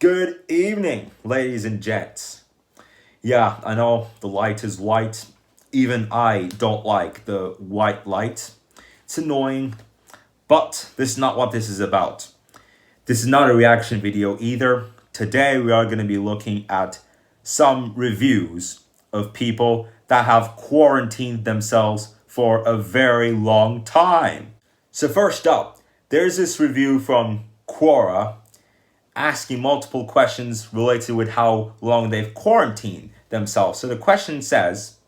Good evening, ladies and gents. Yeah, I know the light is white. Even I don't like the white light. It's annoying, but this is not what this is about. This is not a reaction video either. Today we are going to be looking at some reviews of people that have quarantined themselves for a very long time. So first up, there's this review from Quora asking multiple questions related with how long they've quarantined themselves. So the question says,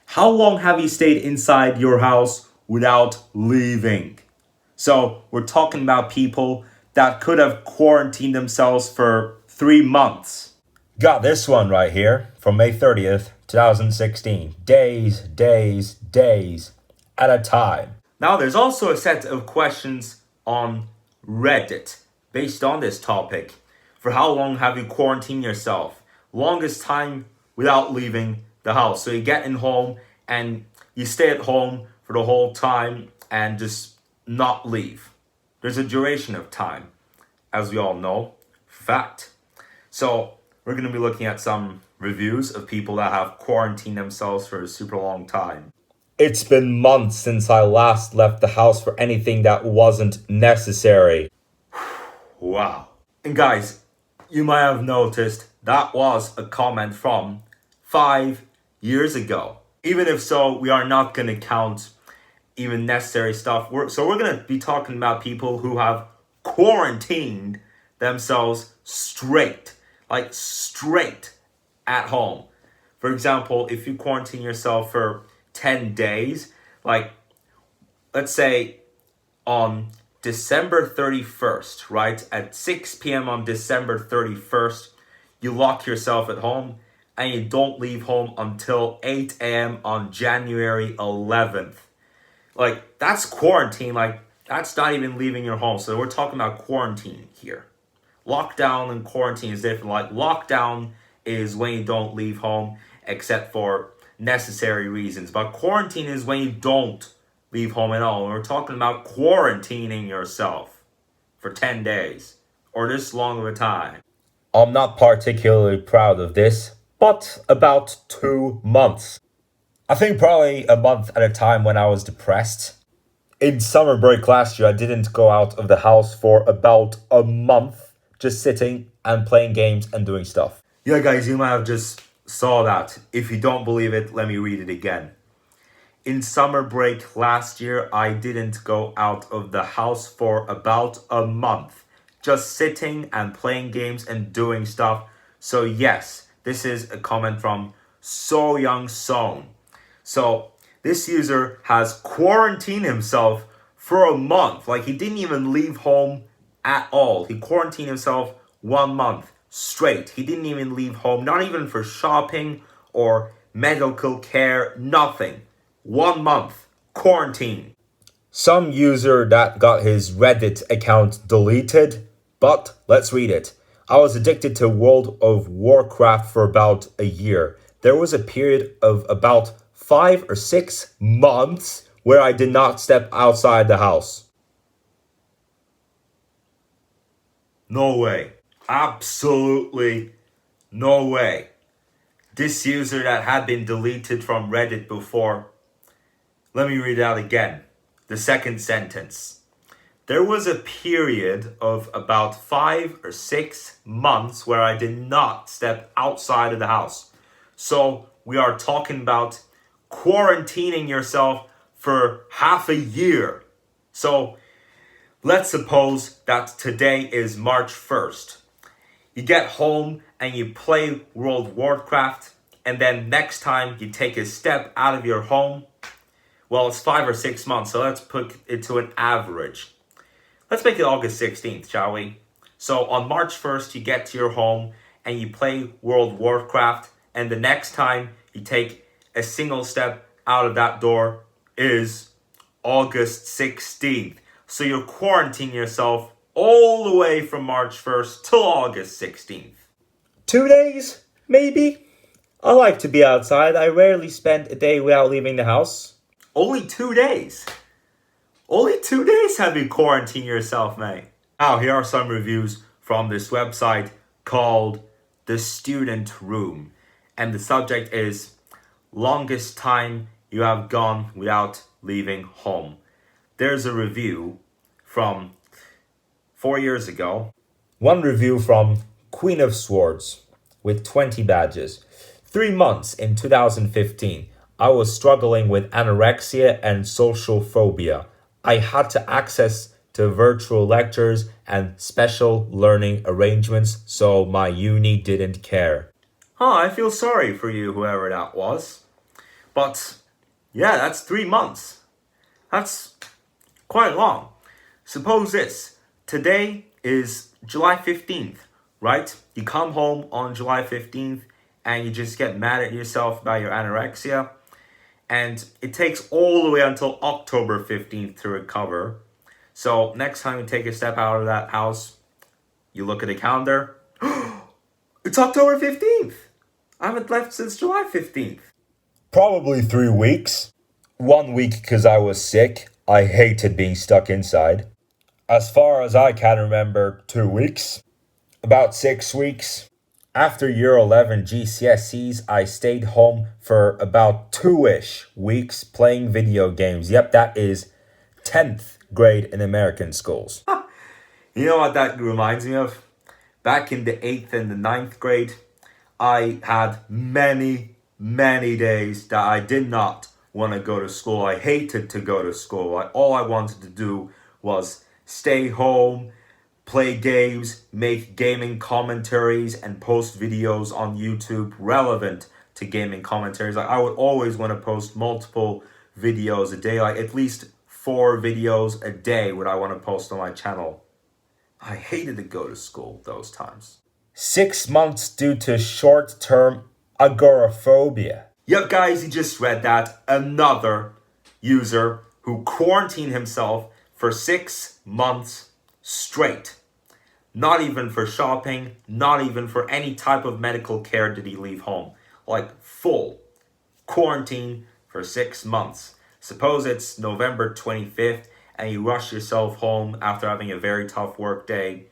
how long have you stayed inside your house without leaving? So we're talking about people that could have quarantined themselves for 3 months. Got this one right here from May 30th, 2016. Days at a time. Now there's also a set of questions on Reddit based on this topic. For how long have you quarantined yourself? Longest time without leaving the house. So you get in home and you stay at home for the whole time and just not leave. There's a duration of time, as we all know, fact. So we're going to be looking at some reviews of people that have quarantined themselves for a super long time. It's been months since I last left the house for anything that wasn't necessary. Wow. And guys, you might have noticed that was a comment from 5 years ago. Even if so, we are not going to count even necessary stuff. So we're going to be talking about people who have quarantined themselves straight at home. For example, if you quarantine yourself for 10 days, like let's say on December 31st, right? At 6 p.m. on December 31st, you lock yourself at home and you don't leave home until 8 a.m. on January 11th. Like, that's quarantine. Like, that's not even leaving your home. So we're talking about quarantine here. Lockdown and quarantine is different. Like, lockdown is when you don't leave home except for necessary reasons. But quarantine is when you don't leave home at all. We're talking about quarantining yourself for 10 days or this long of a time. I'm not particularly proud of this, but about 2 months. I think probably a month at a time when I was depressed. In summer break last year, I didn't go out of the house for about a month, just sitting and playing games and doing stuff. Yeah, guys, you might have just saw that. If you don't believe it, let me read it again. In summer break last year, I didn't go out of the house for about a month, just sitting and playing games and doing stuff. So yes, this is a comment from So Young Song. So this user has quarantined himself for a month. Like, he didn't even leave home at all. He quarantined himself 1 month straight. He didn't even leave home, not even for shopping or medical care, nothing. 1 month quarantine. Some user that got his Reddit account deleted, but let's read it. I was addicted to World of Warcraft for about a year. There was a period of about 5 or 6 months where I did not step outside the house. No way. Absolutely no way. This user that had been deleted from Reddit before. Let me read it out again. The second sentence. There was a period of about 5 or 6 months where I did not step outside of the house. So we are talking about quarantining yourself for half a year. So let's suppose that today is March 1st. You get home and you play World of Warcraft, and then next time you take a step out of your home, well, it's 5 or 6 months, so let's put it to an average. Let's make it August 16th, shall we? So on March 1st, you get to your home and you play World of Warcraft, and the next time you take a single step out of that door is August 16th. So you're quarantining yourself all the way from March 1st till August 16th. 2 days, maybe? I like to be outside. I rarely spend a day without leaving the house. Only 2 days? Only 2 days have you quarantined yourself, mate. Now, here are some reviews from this website, called The Student Room. And the subject is longest time you have gone without leaving home. There's a review from 4 years ago. One review from Queen of Swords with 20 badges. 3 months in 2015, I was struggling with anorexia and social phobia. I had to access to virtual lectures and special learning arrangements, so my uni didn't care. I feel sorry for you, whoever that was. But yeah, that's 3 months. That's quite long. Suppose this. Today is July 15th, right? You come home on July 15th and you just get mad at yourself about your anorexia. And it takes all the way until October 15th to recover. So next time you take a step out of that house, you look at the calendar. It's October 15th. I haven't left since July 15th. Probably 3 weeks. 1 week because I was sick. I hated being stuck inside. As far as I can remember, 2 weeks. About 6 weeks. After year 11 GCSEs, I stayed home for about 2-ish weeks playing video games. Yep, that is 10th grade in American schools. You know what that reminds me of? Back in the 8th and the 9th grade, I had many days that I did not want to go to school. I hated to go to school. All I wanted to do was stay home, play games, make gaming commentaries, and post videos on YouTube relevant to gaming commentaries. I would always want to post multiple videos a day, like at least 4 videos a day would I want to post on my channel. I hated to go to school those times. 6 months due to short-term agoraphobia. Yep, guys, you just read that. Another user who quarantined himself for 6 months straight. Not even for shopping, not even for any type of medical care did he leave home. Like full quarantine for 6 months. Suppose it's November 25th and you rush yourself home after having a very tough work day,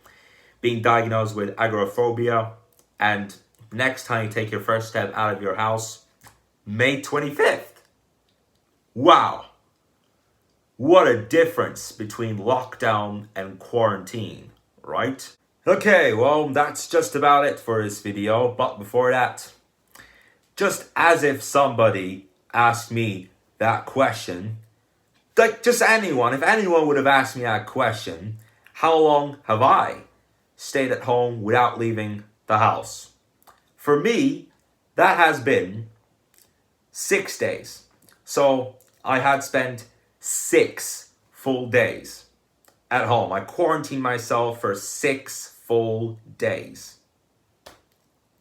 being diagnosed with agoraphobia, and next time you take your first step out of your house, May 25th. Wow. What a difference between lockdown and quarantine, right? Okay, well, that's just about it for this video. But before that, just as if somebody asked me that question, like just anyone, if anyone would have asked me that question, how long have I stayed at home without leaving the house? For me, that has been 6 days. So I had spent 6 full days at home. I quarantined myself for 6 full days.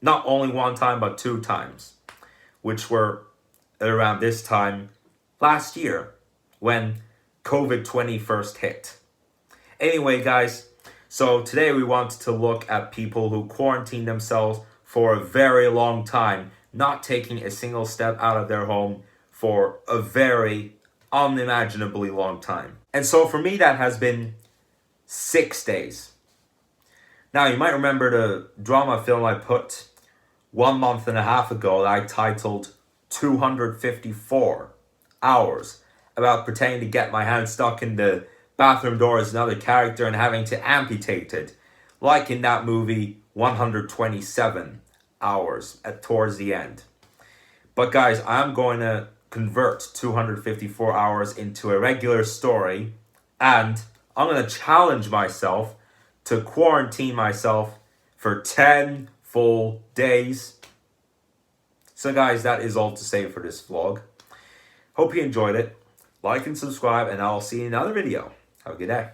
Not only one time, but 2 times, which were around this time last year when COVID-20 first hit. Anyway, guys, so today we want to look at people who quarantine themselves for a very long time, not taking a single step out of their home for a very unimaginably long time. And so for me, that has been 6 days. Now, you might remember the drama film I put 1.5 months ago that I titled 254 Hours, about pretending to get my hand stuck in the bathroom door as another character and having to amputate it, like in that movie 127 Hours towards the end. But guys, I'm going to convert 254 hours into a regular story, and I'm going to challenge myself to quarantine myself for 10 full days. So guys, that is all to say for this vlog. Hope you enjoyed it. Like and subscribe, and I'll see you in another video. Have a good day.